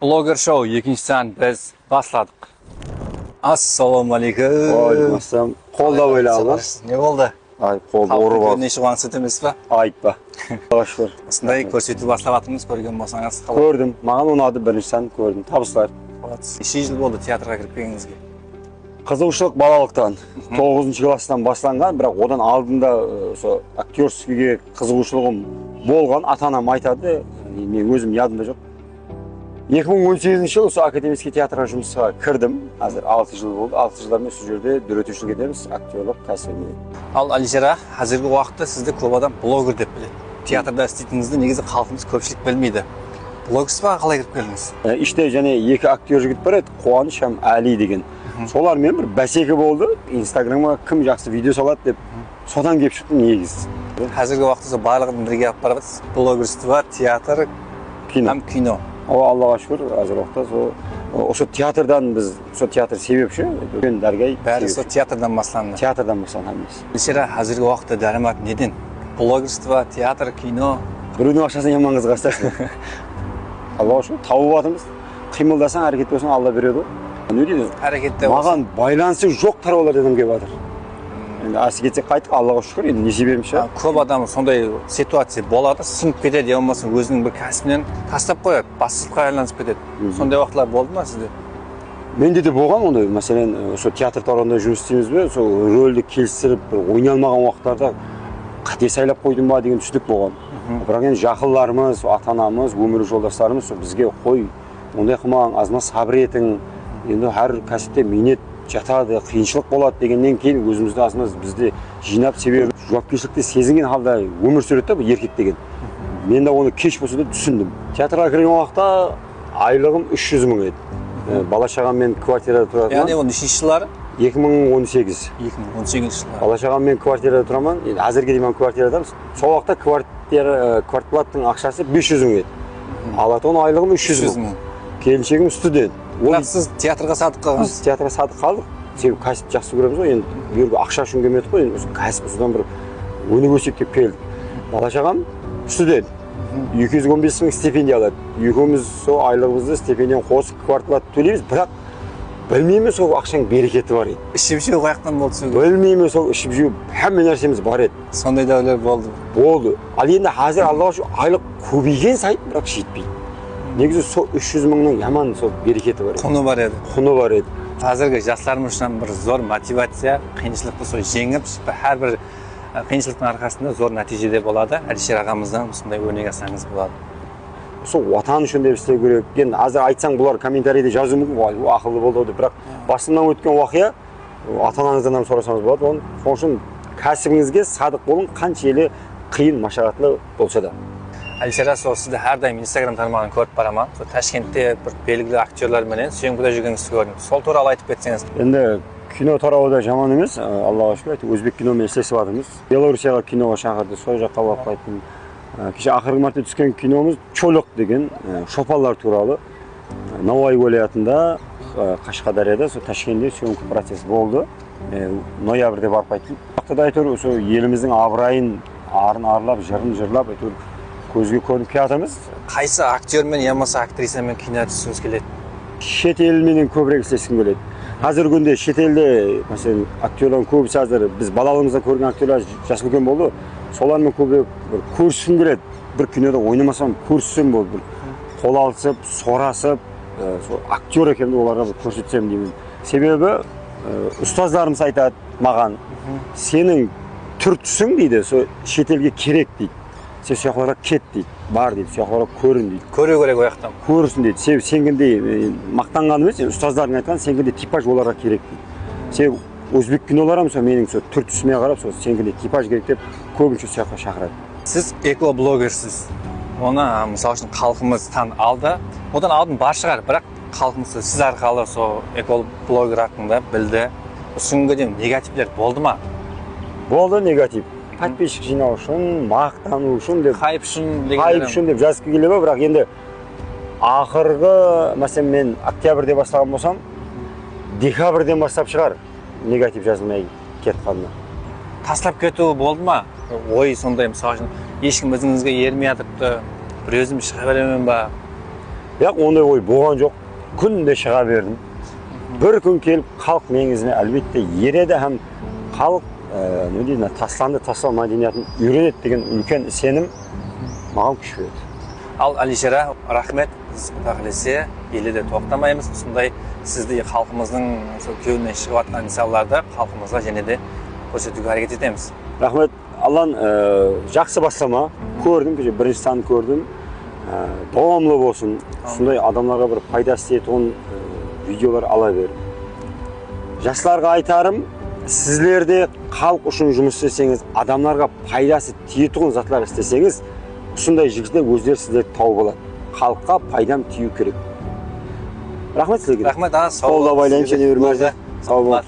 Blogger Show 2-san biz başladık. Assalomu alaykum. Aleyküm assalam. Qo'lda o'ylayapman. Ne bo'ldi? Ay, qo'lda urib oldi. Nechta ko'rsatamizmi? Aytma. Boshqa. Shunday ko'rsatib boshlayapmiz, ko'rgan bo'lsangiz. Ko'rdim. Menga unadi birinchidan ko'rdim. Tabriklar. Necha yil bo'ldi teatrga kirib kelganingizga? Qiziqchilik bolalikdan 9-klassdan boshlangan, biroq odan oldinda o'sha aktyorskiga qiziquvchiligim bo'lgan. Ota-onam aytadi, men o'zim yodimda yo'q. 2018-yil o'sha akademik teatrga жұмысқа kirdim. Hozir 6 yil bo'ldi. 6 yildan beri shu yerda o'rgatuvchilik etamiz, aktyorlik kasbini. Al Alishara, hozirgi vaqtda sizda ko'p odam blogger deb biladi. Teatrda ishlatingizni negizi xalqimiz ko'pchilik bilmaydi. Bloggerga qalay kirib keldingiz? İşte және екі актер жігіт бар еді, Қуаныш һәм Әли деген. Солармен бір бәсеке болды. Instagramға кім жақсы видео салады деп, содан келіп шықтым негіз. Hozirgi vaqtda bарлығын бірге алып барабыз. Блогgerство, театр, һәм кино. Аллаға шүкір, қазір уақытта осы театрдан біз, осы театр себепші, үлкен дәргей. Бәрі сол театрдан башланды. Театрдан башланамыз. Алишара, hozirgi vaqtda daromad неден? Блогgerство, театр, кино. Біреудің ақшасын жаман қызғастырсың. Аллаға шүкір, тауып жатырмыз. Қимылдасаң, әрекет болсаң, Алла береді. Не дейді? Әрекетте маған байланысы жоқ тараулар дедім келіп жатыр. Енді асы кетсек қайттық, Аллаға шүкір, енді не себебімше? Көп адам сондай ситуация болады, сынып кетеді, болмаса өзінің бір кәсібінен тастап қояды, басшылыққа айланып кетеді. Сондай уақытлар болды ма сізде? Менде де болған ондай. Мәселен, осы театр тарауында жұмыс істейміз бе, сол рөлді келістіріп, бір ойнай алмаған уақыттарда қате сайлап қойдым ба деген түсінік болған. Бірақ енді жақындарымыз, ата-анамыз, өмір жолдастарымыз бізге қой, ондай қылмаң, азына сабыр етің. Енді әр кәсіпте минет жатады, қиыншылық болады дегеннен кейін өзімізді азымыз бізді жинап, себебі жауапкершілікті сезінген халда өмір сүреді бұл еркек деген. Мен де оны кеш болса да түсіндім. Театрға кірген уақытта айлығым 300 мың еді. Бала шағаммен квартирада тұратынмын. Яғни ол неше жылдары? 2018. 2018 жылдары. Бала шағаммен квартирада тұрамын. Енді әзірге дейін квартирадамыз. Сол уақытта квартплаттың ақшасы 500 мың еді. Алатын айлығым 300 мың. Келіншегім студент. Бірақ сіз театрға сатып қалғансыз? Біз театрға сатып қалдық. Себебі кәсіп жақсы көреміз ғой. Енді бергі ақша үшін келмедік қой. Енді кәсіп содан бір өніп өсек деп келдік. Бала шағам студент. 215 мың стипендия алады. Екеуміз сол айлығымызды стипендияны қосып квартплат төлейміз, бірақ білмейміз сол ақшаның берекеті бар еді. Ішіп-жеу қаяқтан болды сөз? Білмейміз сол ішіп-жеу әмме нәрсеміз бар еді. Сондай дәулер болды. Болды. Ал енді қазір Аллаға шүкір айлық көбейген сайын, бірақ жетпейді. Негізі сол 300 мыңның яман сол берекеті бар еді. Құны бар еді. Құны бар еді. Қазіргі жастарымыз үшін бір зор мотивация, қиыншылықты сол жеңіп, әрбір қиыншылықтың арқасында зор нәтижеде болады. Алишер ағамыздан осындай өнеге алсаңыз болады. Сол ватан үшін деп істеу керек. Енді азыр айтсаң бұлар комментарийде жазуы мүмкін, ақылды болды деп, бірақ басымнан өткен уақия ата-анаңыздан сұрасаңыз болады. Оның үшін кәсібіңізге садық болың, қанша елі қиын, машақатлы болса да. Алишара, сізді әрдайым Instagram тармағын көріп барамын. Ташкентте бір белгілі актерларменен сүйембіде жүргеніңізді көрдім. Сол туралы айтып кетсеңіз. Енді кино тарауы жаман емес, Аллаға шүкір, өзбек киномен істесіп жатырмыз. Белорусияға киноға шақырды, сол жаққа барып қайттым. Кеше ақырғы мәрте түскен киномыз Чолық деген шопалар туралы. Науаи уәлаятында Қашқадарияда сол Ташкентте съемка процесі болды. Ноябрьде барып қайттым. Вақтада айтыр, сол еліміздің абырайын арын арылап, жырын жырлап, айтыр көзге көрініп келатырмыз. Қайсы актермен, ямаса актрисамен кино түсіңіз келеді? Шет елменен көбірек істескім келеді. Қазіргі күнде шет елде, мәселен, актерлардың көбісі қазір біз балалығымызда көрген актерлар жас үлкен болды. Солармен көбірек көрсім келеді. Бір кинода ойнамасам көрсім болды. Қол алысып, сорасып, актер екенімді оларға көрсетсем деймін. Себебі ұстаздарымыз айтады маған, сенің түр түсің дейді, шет елге керек дейді. Сен сояқларға кет дейді, бар дейді, сояқларға көрін дейді. Көре керек ояқтан. Көрсін дейді. Себебі сенгендей мақтанғаны емес, ұстаздардың айтқан сенгендей типаж оларға керек дейді. Себебі өзбек киноларым менің түр түсіме қарап, сенгендей типаж керек деп көбінше сояққа шақырады. Сіз экоблогерсіз. Оны мысалы үшін халқымыз тан алды. Одан алдын бар шығар, бірақ халқымыз сіз арқылы сол экоблогер hakkında білді. Үстіңге дейін негативлер болды ма? Болды негатив. Подписчик жинау үшін, мақтану үшін деп, хайп үшін деп жазып келе ме, бірақ енді ақырғы, мәселен мен октябрьде бастаған болсам, декабрьден бастап шығар негатив жазылмай кетқанына. Таслап кету болды ма? Ой, сондай мысалы үшін ешкім өзіңізге ермей жатыпты, бір өзім шыға беремін ба? Бірақ ондай ой болған жоқ. Күнде шыға бердім. Bir күн келіп халық негізіне әлбетте ереді һәм халық не дейді, тасланды тастау мәдениетін үйренеді деген үлкен сенім маған күш берді. Ал Алишера, рахмет. Біз құдай қаласа елде де тоқтамаймыз. Сондай сізді халқымыздың күйеуінен шығып жатқан мысалдарды халқымызға және де көрсетуге әрекет етеміз. Рахмет. Аллан жақсы бастама. Көрдім, бірінші санын көрдім. Давамлы болсын. Сондай адамдарға бір пайдасы тиетін видеолар ала бер. Жастарға айтарым, сіздерде халық үшін жұмыс істесеңіз, адамдарға пайдасы тиетін затлар істесеңіз, сондай жігіттер өздері сіздерді тауып алады. Халыққа пайдам тию керек. Рахмет сізге. Рахмет, сау болыңыз. Сау болыңыз.